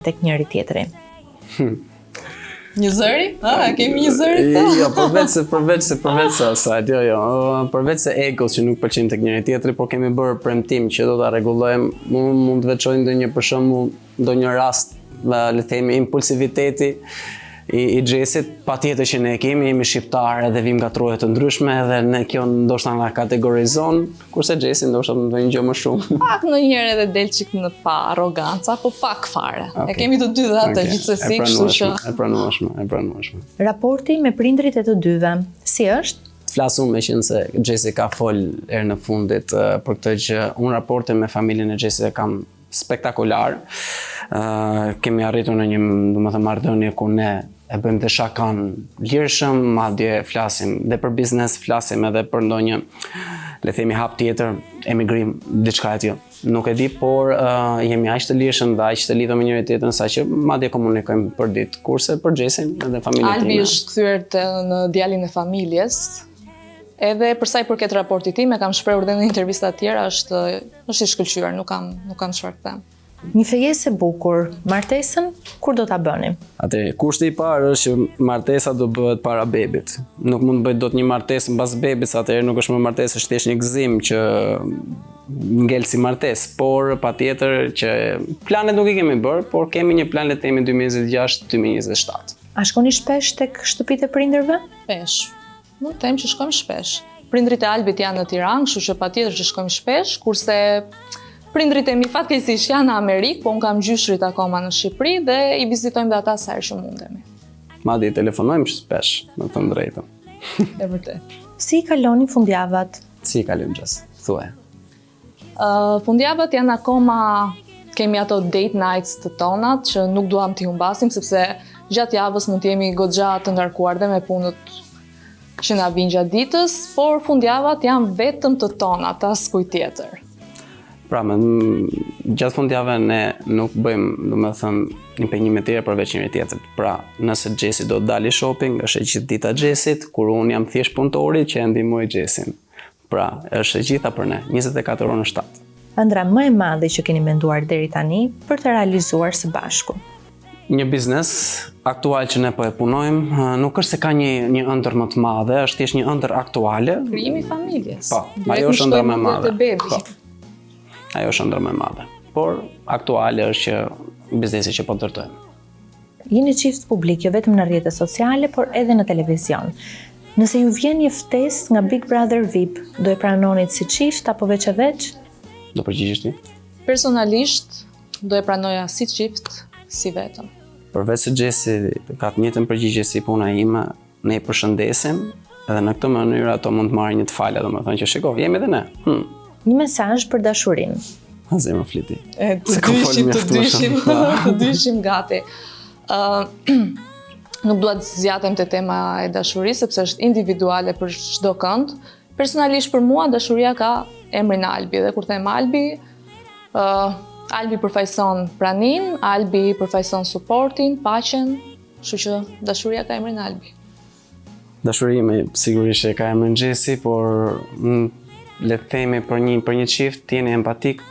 tek njëri tjetri? Një zëri? Kemi një zëri? Jo, përveç se asaj, jo. Përveç se egos që nuk pëlqejnë tek njëri tjetri, por kemi bërë premtim që do ta rregullojmë. Mund të veçoj ndonjë për shembull, ndonjë rast, le të themi impulsiviteti i Xhesit, patjetër që ne jemi shqiptarë dhe vim nga troje të ndryshme dhe ne kjo ndoshta na kategorizon, kurse Xhesi ndoshta ndonjë gjë më shumë. Pak ndonjëherë edhe del çik në pa arroganca, po pak fare. E kemi të dy dhe atë gjithsesi, kështu që e pranueshme. Raporti me prindrit e të dyve, si është? Flasun me qenë se Xhesi ka fol herë në fundit për këtë që unë raportin me familjen e Xhesit e kam spektakolar. Kemi arritur në një marrëdhënie ku ne e bëjmë të shakan lirshëm, madje flasim dhe për biznes, flasim edhe për ndonjë, le themi hap tjetër, emigrim, diçka e tillë. Nuk e di, por jemi aq të lirshëm dhe aq të lidhur me njëri tjetrin saqë madje komunikojmë për ditë, kurse për Xhesin edhe familjen time. Albi është kthyer në djalin e familjes. Edhe për sa i përket raportit tim, e kam shprehur edhe në intervista të tjera, është i shkëlqyer, nuk kam çfarë të them. Një fejesë e bukur, martesën kur do ta bëni? Atëherë, kushti i parë është që martesa do bëhet para bebit. Nuk mund të bëhet dot një martesë mbas bebit, atëherë nuk është më martesë, është thjesht një gëzim që ngel si martesë, por patjetër që planet nuk i kemi bërë, por kemi një plan le të themi 2026-2027. A shkoni shpesh tek shtëpitë e prindërve? Shpesh. Mund të them që shkojmë shpesh. Prindrit e Albit janë në Tiranë, kështu që patjetër që shkojmë shpesh, kurse prindrit e mi fatkeqësisht janë në Amerikë, po unë kam gjyshrit akoma në Shqipëri dhe i vizitojmë dhe ata sa herë që mundemi. Madje i telefonojmë shpesh, me të thënë drejtën. E vërtet. Si i kaloni fundjavat? Si i kalojmë Xhes? Thuaj. Fundjavat janë akoma, kemi ato date nights të tonat që nuk duam t'i humbasim, sepse gjatë javës mund t'jemi goxha të ngarkuar dhe me punët që na vijnë gjatë ditës, por fundjavat janë vetëm të tonat, askuj tjetër. Pra, gjatë fundjavë ne nuk bëjmë, një penjim e tjera përveç njëri tjetrit. Pra, nëse Xhesi do të dali shopping, është e gjithë dita Xhesit, kur unë jam thjesht punëtori që e ndihmoj Xhesin. Pra, është e gjitha për ne, 24 orë në 7. Ëndra më e madhe që keni menduar deri tani për të realizuar së bashku? Një biznes aktual që ne po e punojmë, nuk është se ka një ëndër më të madhe, është thjesht një ëndër aktuale. Krijimi i familjes. Po, ajo është ëndër më e madhe. Ajo është ëndër më e madhe. Por aktuale është që biznesi që po ndërtojmë. Jeni çift publik jo vetëm në rrjetet sociale, por edhe në televizion. Nëse ju vjen një ftesë nga Big Brother VIP, do e pranonit si çift apo veç e veç? Do përgjigjesh ti? Personalisht do e pranoja si çift, si vetëm. Përveç se Xhesi ka të njëjtën përgjigje si puna ime, ne i përshëndesim edhe në këtë mënyrë ato mund të marrin një të falë, domethënë që shikoj, jemi edhe ne. Një mesazh për dashurinë. Zemra fliti. Të dyshim gati. Nuk dua të zgjatem te tema e dashurisë sepse është individuale për çdo kënd. Personalisht për mua dashuria ka emrin Albi dhe kur them Albi, Albi përfaqëson praninë, Albi përfaqëson suportin, paqen, kështu që dashuria ka emrin Albi. Dashuria ime sigurisht e ka emrin Xhesi, por le të themi për një çift të jeni empatik,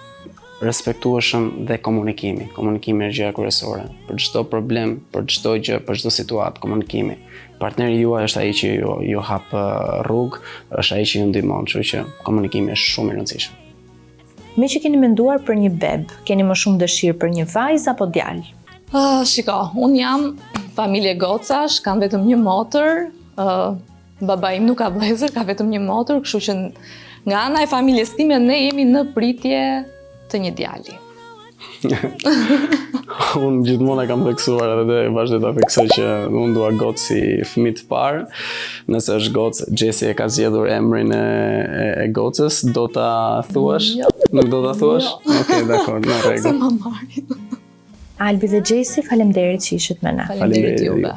respektueshëm dhe komunikimi. Komunikimi është gjëja kryesore. Për çdo problem, për çdo gjë, për çdo situatë, komunikimi. Partneri juaj është ai që ju hap rrugë, është ai që ju ndihmon, kështu që komunikimi është shumë i rëndësishëm. Me që keni menduar për një beb, keni më shumë dëshirë për një vajzë apo djalë? Shiko, unë jam familje gocash, kam vetëm një motër, baba im nuk ka vëllezër, ka vetëm një motër, kështu që nga ana e familjes time ne jemi në pritje të një djali. Unë gjithmonë e kam theksuar edhe vazhdoj ta theksoj që unë dua gocë si fëmijë të parë. Nëse është gocë, Xhesi e ka zgjedhur emrin e gocës, do ta thuash? Jo. Nuk do ta thuash? Jo. Okej, dakor, në rregull. Se ma marrin. Albi dhe Xhesi, faleminderit që ishit me na. Faleminderit juve.